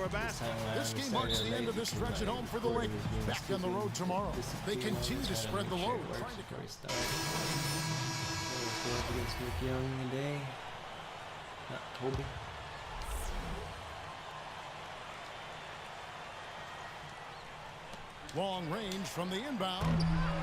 for a basket. This game marks the end of this stretch at home for the Lakers. Back on the road tomorrow. They continue to spread the load. Against Nick Young today. Not Kobe. Long range from the inbound.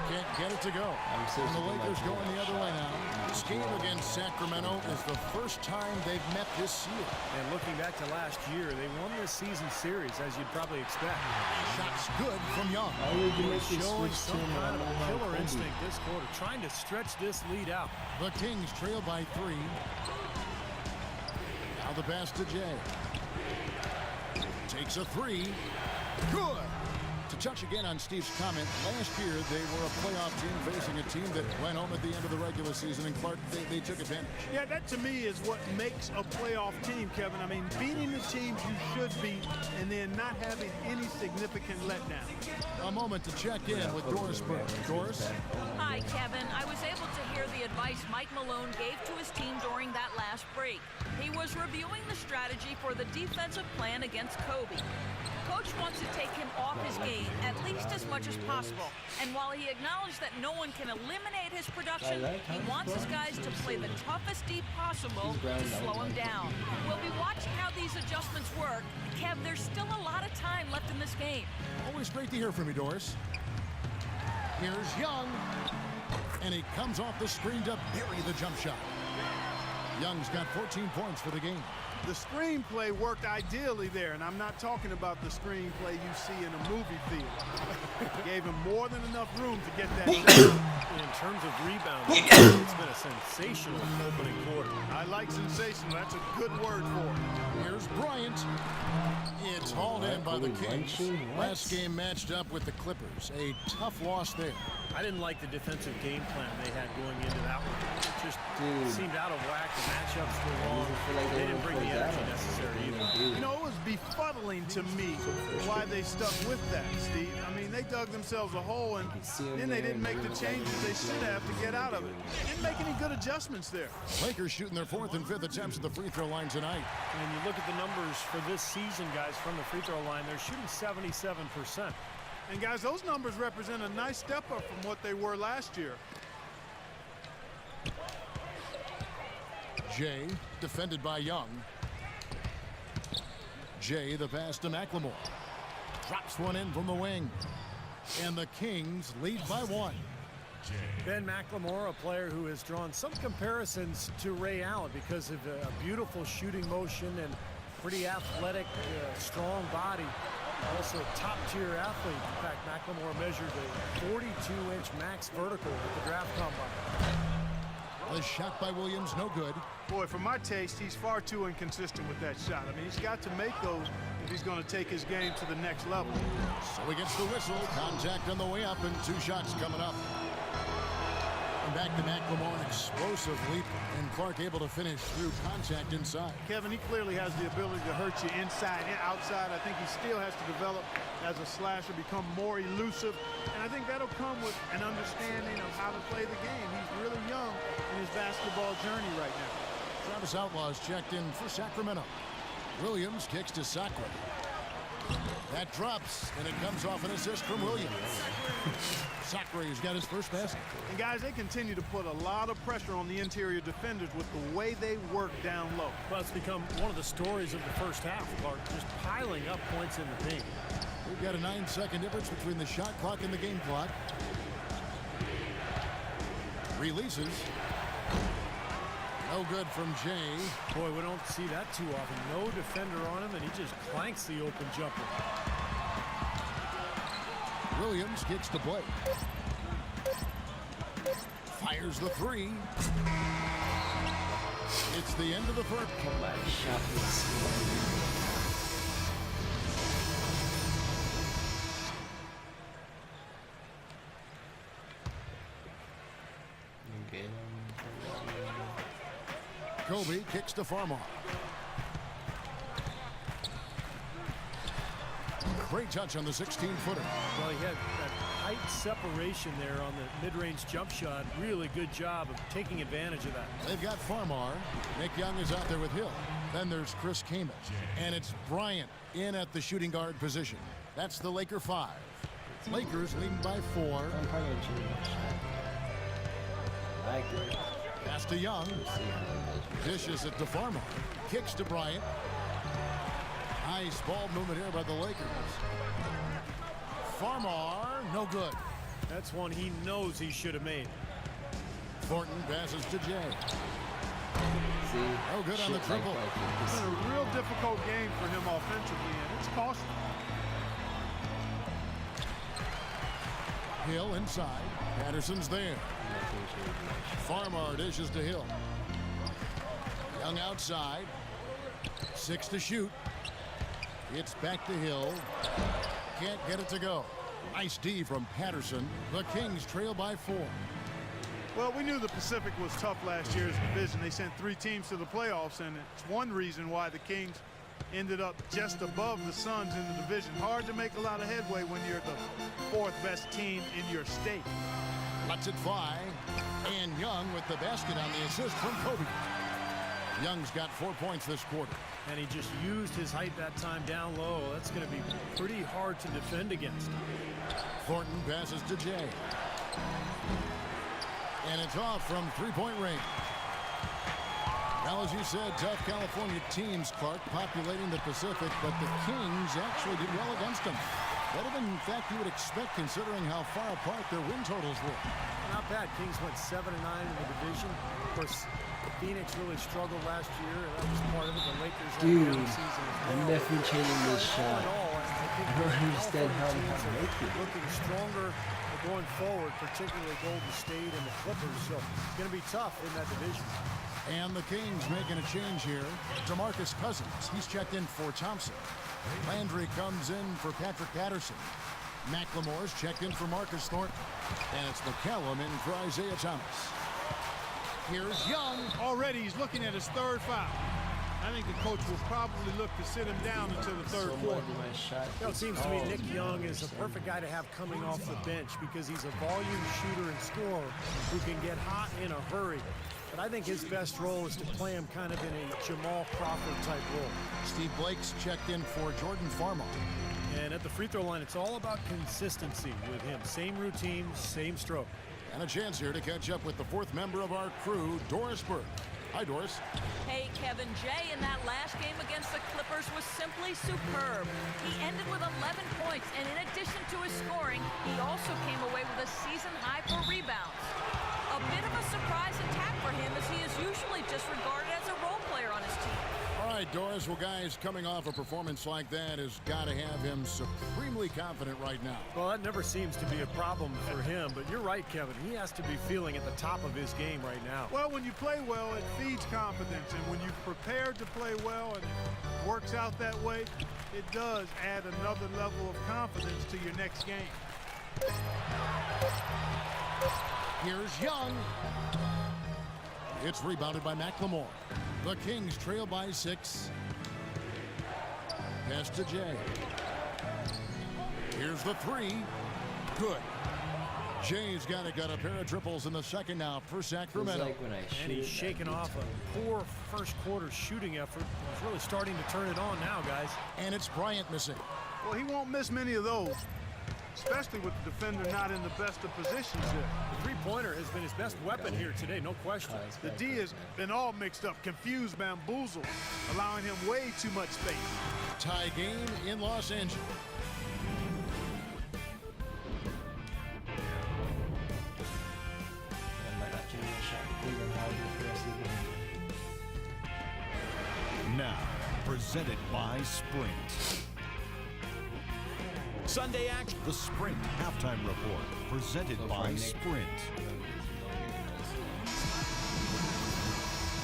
Can't get it to go. And the Lakers going the other way now. This game against Sacramento is the first time they've met this year. And looking back to last year, they won this season series, as you'd probably expect. Shots good from Young. Showing some kind of killer instinct this quarter, trying to stretch this lead out. The Kings trail by 3. Now the pass to Jay. Takes a 3. Good. To touch again on Steve's comment, last year they were a playoff team facing a team that went home at the end of the regular season, and Clark, they took advantage. Yeah, that to me is what makes a playoff team, Kevin. I mean, beating the teams you should beat and then not having any significant letdown. A moment to check in with Doris Burke. Doris? Hi, Kevin. I was able to hear the advice Mike Malone gave to his team during that last break. He was reviewing the strategy for the defensive plan against Kobe. Coach wants to take him off his game at least as much as possible. And while he acknowledged that no one can eliminate his production, he wants his guys to play the toughest D possible to slow him down. We'll be watching how these adjustments work. Kev, there's still a lot of time left in this game. Always great to hear from you, Doris. Here's Young. And he comes off the screen to bury the jump shot. Young's got 14 points for the game. The screenplay worked ideally there, and I'm not talking about the screenplay you see in a movie theater. Gave him more than enough room to get that shot. In terms of rebounding, it's been a sensational opening quarter. I like sensational. That's a good word for it. Here's Bryant. It's hauled in by the Kings. Last game matched up with the Clippers. A tough loss there. I didn't like the defensive game plan they had going into that one. It just seemed out of whack. The matchups were wrong. They didn't bring the energy necessary either. You know, it was befuddling to me why they stuck with that, Steve. I mean, they dug themselves a hole, and then they didn't make the changes they should have to get out of it. They didn't make any good adjustments there. Lakers shooting their 4th and 5th attempts at the free throw line tonight. And you look at the numbers for this season, guys, from the free throw line, they're shooting 77%. And guys, those numbers represent a nice step up from what they were last year. Jay, defended by Young. Jay, the pass to McLemore. Drops one in from the wing. And the Kings lead by 1. Ben McLemore, a player who has drawn some comparisons to Ray Allen because of a beautiful shooting motion and pretty athletic, strong body. Also a top-tier athlete. In fact, McLemore measured a 42-inch max vertical at the draft combine. The shot by Williams, no good. Boy, for my taste, he's far too inconsistent with that shot. I mean, he's got to make those if he's going to take his game to the next level. So he gets the whistle. Contact on the way up, and 2 shots coming up. And back to McLemore, an explosive leap, and Clark able to finish through contact inside. Kevin, he clearly has the ability to hurt you inside and outside. I think he still has to develop as a slasher, become more elusive, and I think that'll come with an understanding of how to play the game. He's really young in his basketball journey right now. Travis Outlaw's checked in for Sacramento. Williams kicks to Sacre. That drops, and it comes off an assist from Williams. Sacre's got his first basket. And guys, they continue to put a lot of pressure on the interior defenders with the way they work down low. Well, it's become one of the stories of the first half, Clark, just piling up points in the paint. We've got a 9-second difference between the shot clock and the game clock. Releases. No good from Jay. Boy, we don't see that too often. No defender on him, and he just clanks the open jumper. Williams kicks to Blake. Fires the 3. It's the end of the first. Kobe kicks to Farmar. Great touch on the 16-footer. Well, he had that tight separation there on the mid-range jump shot. Really good job of taking advantage of that. They've got Farmar. Nick Young is out there with Hill. Then there's Chris Kaman. And it's Bryant in at the shooting guard position. That's the Laker 5. Lakers leading by 4. I'm probably going to change my shot. I like it. Pass to Young. Let's see how it Dishes it to Farmar. Kicks to Bryant. Nice ball movement here by the Lakers. Farmar, no good. That's one he knows he should have made. Thornton passes to Jay. See, Oh, good on the triple. It's been a real difficult game for him offensively, and it's costing him. Hill inside. Patterson's there. Farmar dishes to Hill. Young outside. 6 to shoot. It's back to Hill. Can't get it to go. Nice D from Patterson. The Kings trail by 4. Well, we knew the Pacific was tough last year's division. They sent 3 teams to the playoffs, and it's one reason why the Kings ended up just above the Suns in the division. Hard to make a lot of headway when you're the 4th best team in your state. Lets it fly. And Young with the basket on the assist from Kobe. Young's got 4 points this quarter. And he just used his height that time down low. That's going to be pretty hard to defend against. Thornton passes to Jay. And it's off from 3-point range. Now, as you said, tough California teams, Clark, populating the Pacific, but the Kings actually did well against them. Better than, in fact, you would expect considering how far apart their win totals were. Not bad. Kings went 7-9 in the division. Of course, Phoenix really struggled last year. That was part of it. The Lakers had a Dude, good season as well. I'm definitely changing this shot. I don't understand how I'm teams not making it. looking stronger going forward, particularly Golden State and the Clippers. So it's going to be tough in that division. And the Kings making a change here. DeMarcus Cousins, he's checked in for Thompson. Landry comes in for Patrick Patterson. McLemore's checked in for Marcus Thornton. And it's McCallum in for Isaiah Thomas. Here's Young. Already he's looking at his 3rd foul. I think the coach will probably look to sit him down until the 3rd quarter. my shot. You know, it seems to me Nick Young is a perfect guy to have coming off the bench because he's a volume shooter and scorer who can get hot in a hurry. But I think his best role is to play him kind of in a Jamal Crawford type role. Steve Blake's checked in for Jordan Farmar. And at the free throw line, it's all about consistency with him. Same routine, same stroke. And a chance here to catch up with the 4th member of our crew, Doris Burke. Hi, Doris. Hey, Kevin, Jay in that last game against the Clippers was simply superb. He ended with 11 points, and in addition to his scoring, he also came away with a season high for rebounds. A bit of a surprise attack for him, as he is usually just regarded as a role player on his team. All right, Doris. Well, guys, coming off a performance like that has got to have him supremely confident right now. Well, that never seems to be a problem for him, but you're right, Kevin. He has to be feeling at the top of his game right now. Well, when you play well, it feeds confidence. And when you've prepared to play well and it works out that way, it does add another level of confidence to your next game. Here's Young. It's rebounded by McLemore. The Kings trail by 6. Pass to Jay. Here's the 3. Good. Jay's got a pair of triples in the second now for Sacramento. Like when I shoot, And he's shaking off a poor first quarter shooting effort. He's really starting to turn it on now, guys. And it's Bryant missing. Well, he won't miss many of those, especially with the defender not in the best of positions here. The three-pointer has been his best weapon here today, no question. The D has been all mixed up, confused, bamboozled, allowing him way too much space. Tie game in Los Angeles. I might not change my shot. Leave him hard for the rest of the game. Now, presented by Sprint. Sunday action, the Sprint halftime report, presented by Sprint.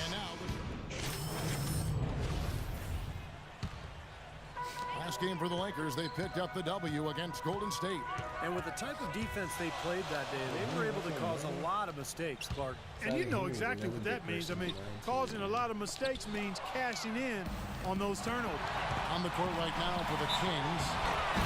And now, last game for the Lakers, they picked up the W against Golden State. And with the type of defense they played that day, they were able to cause a lot of mistakes, Clark. And you know exactly what that means. I mean, causing a lot of mistakes means cashing in on those turnovers. On the court right now for the Kings,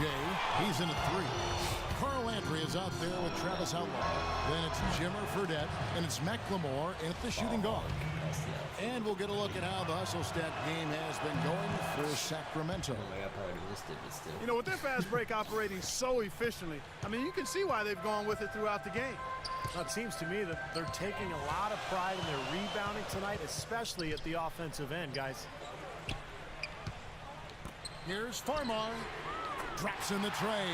Jay, he's in at 3. Carl Landry is out there with Travis Outlaw. Then it's Jimmer Fredette, and it's McLemore at the shooting guard. And we'll get a look at how the hustle stat game has been going for Sacramento. You know, with their fast break operating so efficiently, I mean, you can see why they've gone with it throughout the game. Well, it seems to me that they're taking a lot of pride in their rebounding tonight, especially at the offensive end, guys. Here's Farmar. Drops in the tray.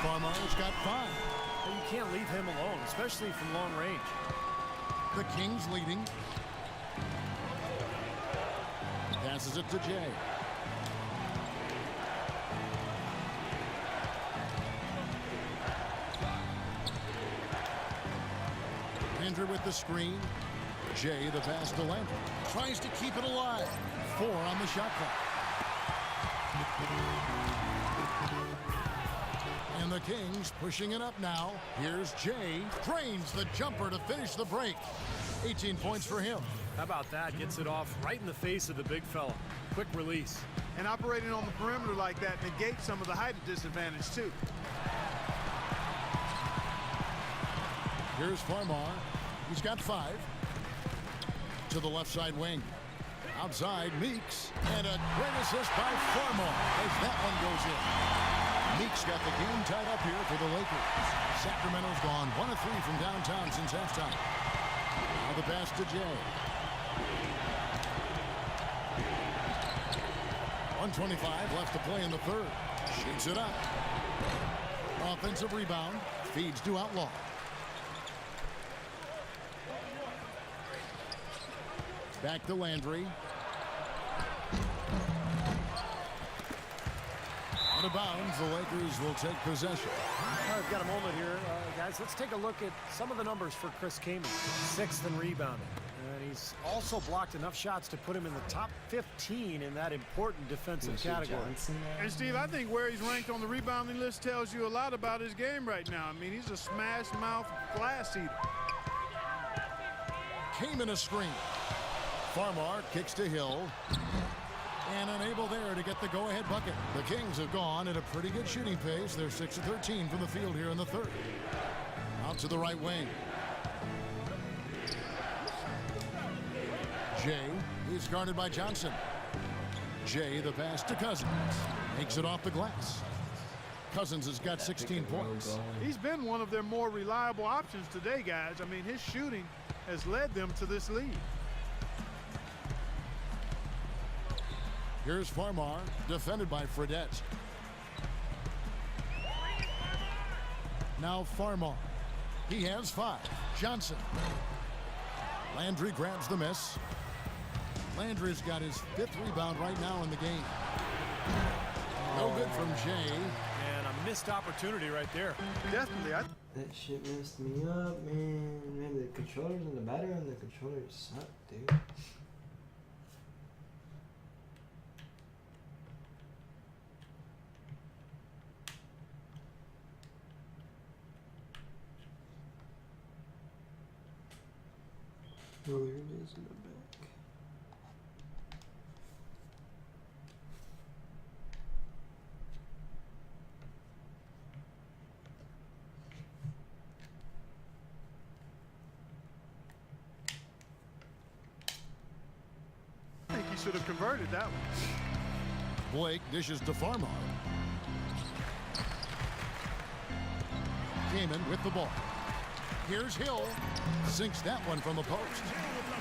Farmar's got 5. And you can't leave him alone, especially from long range. The Kings leading. Passes it to Jay. Landry with the screen. Jay the pass to Landry. Tries to keep it alive. 4 on the shot clock. And the Kings pushing it up now. Here's Jay. Drains the jumper to finish the break. 18 points for him. How about that? Gets it off right in the face of the big fella. Quick release. And operating on the perimeter like that negates some of the height disadvantage, too. Here's Farmar. He's got 5. To the left side wing. Outside, Meeks. And a great assist by Farmar as that one goes in. Meeks got the game tied up here for the Lakers. Sacramento's gone 1 of 3 from downtown since halftime. Now the pass to Jay. 1:25 left to play in the third. Shoots it up. Offensive rebound. Feeds to Outlaw. Back to Landry. Out of bounds, the Lakers will take possession. I've got a moment here, guys. Let's take a look at some of the numbers for Chris Kaman. 6th in rebounding. And he's also blocked enough shots to put him in the top 15 in that important defensive category. And, Steve, I think where he's ranked on the rebounding list tells you a lot about his game right now. I mean, he's a smash-mouth glass eater. Kaman a screen. Farmar kicks to Hill. And unable there to get the go-ahead bucket. The Kings have gone at a pretty good shooting pace. They're 6 of 13 from the field here in the third. Out to the right wing. Jay is guarded by Johnson. Jay the pass to Cousins. Makes it off the glass. Cousins has got 16 points. He's been one of their more reliable options today, guys. I mean, his shooting has led them to this lead. Here's Farmar, defended by Fredette. Now Farmar. He has 5. Johnson. Landry grabs the miss. Landry's got his 5th rebound right now in the game. No good from Jay. And a missed opportunity right there. Definitely. That shit messed me up, man. Man, the controllers and the battery on the controllers suck, dude. Oh, there it is in the back. I think he should have converted that one. Blake dishes to Farmar. Kaman with the ball. Here's Hill. Sinks that one from the post.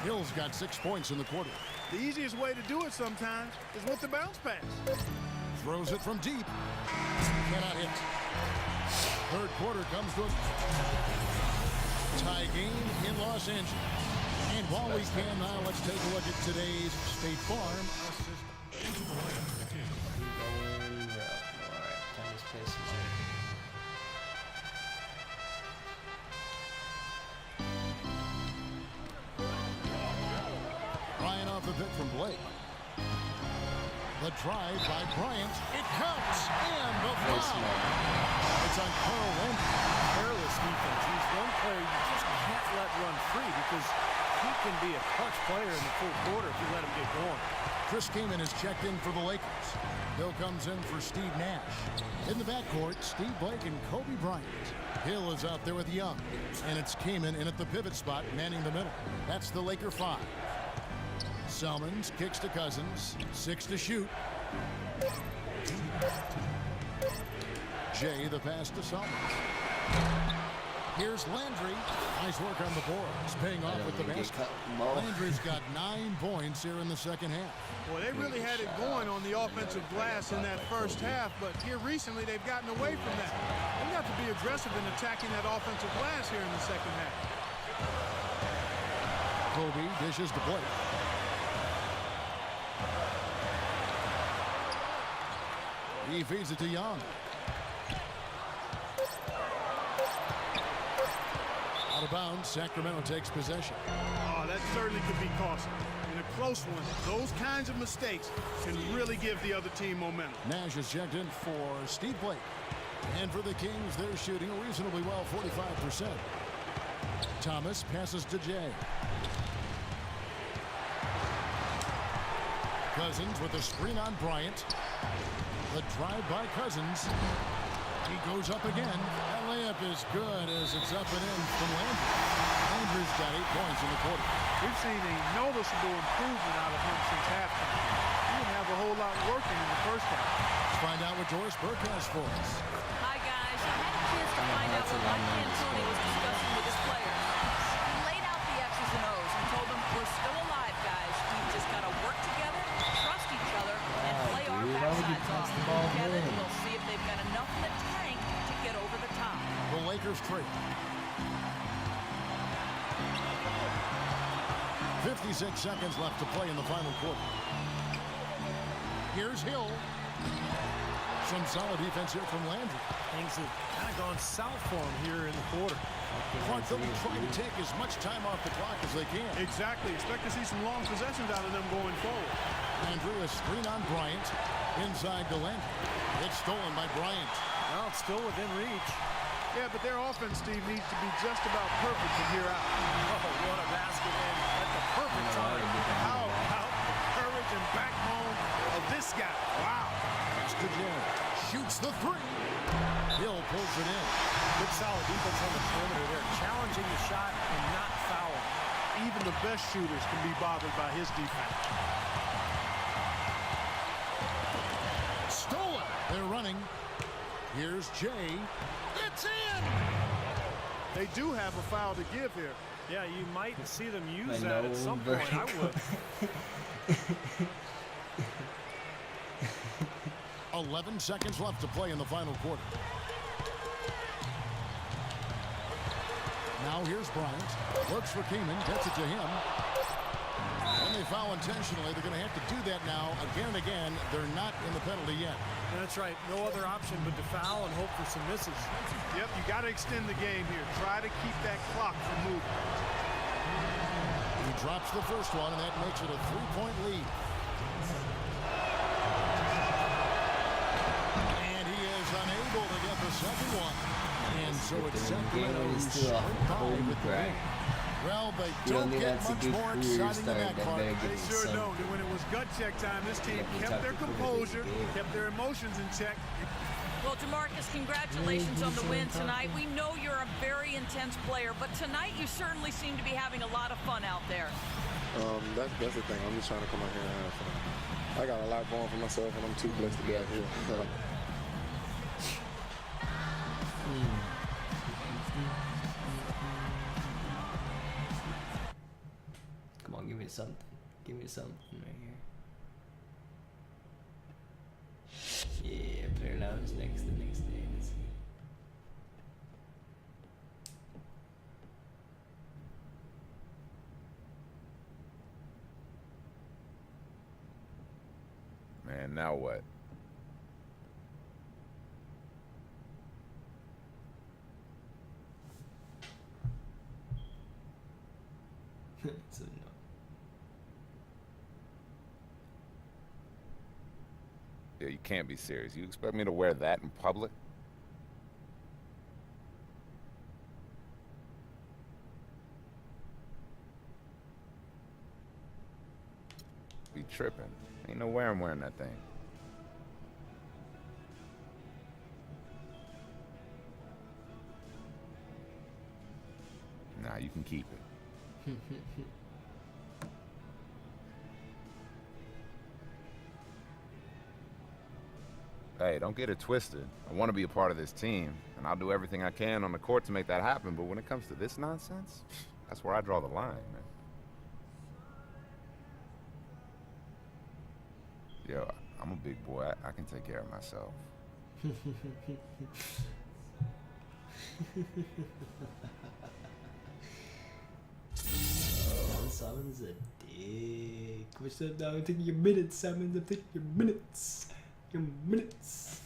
Hill's got 6 points in the quarter. The easiest way to do it sometimes is with the bounce pass. Throws it from deep. Cannot hit. Third quarter comes to a tie game in Los Angeles. And while we can now, let's take a look at today's State Farm assist. Ryan off the pick from Blake. The drive by Bryant. It counts. And the foul. It's on Carl Landry. Careless defense. He's one player you just can't let run free because he can be a clutch player in the full quarter if you let him get going. Chris Kaman is checked in for the Lakers. Hill comes in for Steve Nash. In the backcourt, Steve Blake and Kobe Bryant. Hill is out there with Young. And it's Kaman in at the pivot spot, manning the middle. That's the Laker 5. Selmans kicks to Cousins. 6 to shoot. Jay, the pass to Selmans. Here's Landry. Nice work on the boards. Paying off with the basket. Landry's got 9 points here in the second half. Well, they really had it going on the offensive glass in that first half, but here recently they've gotten away from that. They've got to be aggressive in attacking that offensive glass here in the second half. Kobe dishes to Blake. He feeds it to Young. Out of bounds, Sacramento takes possession. Oh, that certainly could be costly. In a close one, those kinds of mistakes can really give the other team momentum. Nash is checked in for Steve Blake. And for the Kings, they're shooting reasonably well, 45%. Thomas passes to Jay. Cousins with a screen on Bryant. The drive by Cousins. He goes up again. That layup is good as it's up and in from Landry. Landry's got 8 points in the quarter. We've seen a noticeable improvement out of him since halftime. He didn't have a whole lot working in the first half. Let's find out what Doris Burke has for us. Hi, guys. I had a chance to find out what Mike D'Antoni was discussing with his players. He laid out the X's and O's and told them, we're still alive, guys. We've just got to work together, trust each other, and play our backsides off. Together, we'll see if they've got enough in the tank to get over the top. The Lakers trade. 56 seconds left to play in the final quarter. Here's Hill. Some solid defense here from Landry. Things have kind of gone south for him here in the quarter. Clark, they'll be trying to take as much time off the clock as they can. Exactly. Expect to see some long possessions out of them going forward. Landry, a screen on Bryant. Inside to Landry. It's stolen by Bryant. Well, it's still within reach. Yeah, but their offense, Steve, needs to be just about perfect from here out. Oh, what a basket in at the perfect time. How about the courage and backbone of this guy? Wow. Mr. Jay shoots the 3. Hill pulls it in. Good solid defense on the perimeter there. Challenging the shot and not fouling. Even the best shooters can be bothered by his defense. Stolen. They're running. Here's Jay. It's in. They do have a foul to give here. Yeah, you might see them use that at some point. I would. 11 seconds left to play in the final quarter. Now here's Bryant. Looks for Kaman. Gets it to him. When they foul intentionally, they're going to have to do that now again and again. They're not in the penalty yet. That's right. No other option but to foul and hope for some misses. Yep, you got to extend the game here. Try to keep that clock from moving. He drops the first one, and that makes it a 3-point lead. And he is unable to get the second one. And so it's Sacramento who's straight by with the win. Well, they don't get much more exciting than that, Clark. They sure don't. And when it was gut check time, this team kept their composure, kept their emotions in check. Well, DeMarcus, congratulations on the win tonight. We know you're a very intense player, but tonight you certainly seem to be having a lot of fun out there. That's the thing. I'm just trying to come out here and have fun. I got a lot going for myself, and I'm too blessed to be out here. Come on, give me something. Give me something right here. Yeah, player lounge the next day. Let's see. Man, now what? So no. Yeah, you can't be serious. You expect me to wear that in public? Be tripping. Ain't no way I'm wearing that thing. Nah, you can keep it. Hey, don't get it twisted. I want to be a part of this team, and I'll do everything I can on the court to make that happen, but when it comes to this nonsense, that's where I draw the line, man. Yo, I'm a big boy. I can take care of myself. 7's a dick. What's up, dog? Taking your minutes, 7's. I'm taking your minutes. Your minutes.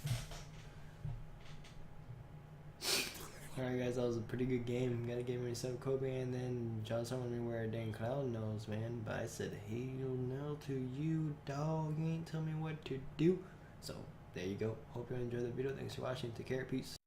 Alright, guys, that was a pretty good game. Got a game where he said Kobe, and then John told me where Dan Cloud knows, man. But I said, hell no to you, dog. You ain't tell me what to do. So, there you go. Hope you enjoyed the video. Thanks for watching. Take care. Peace.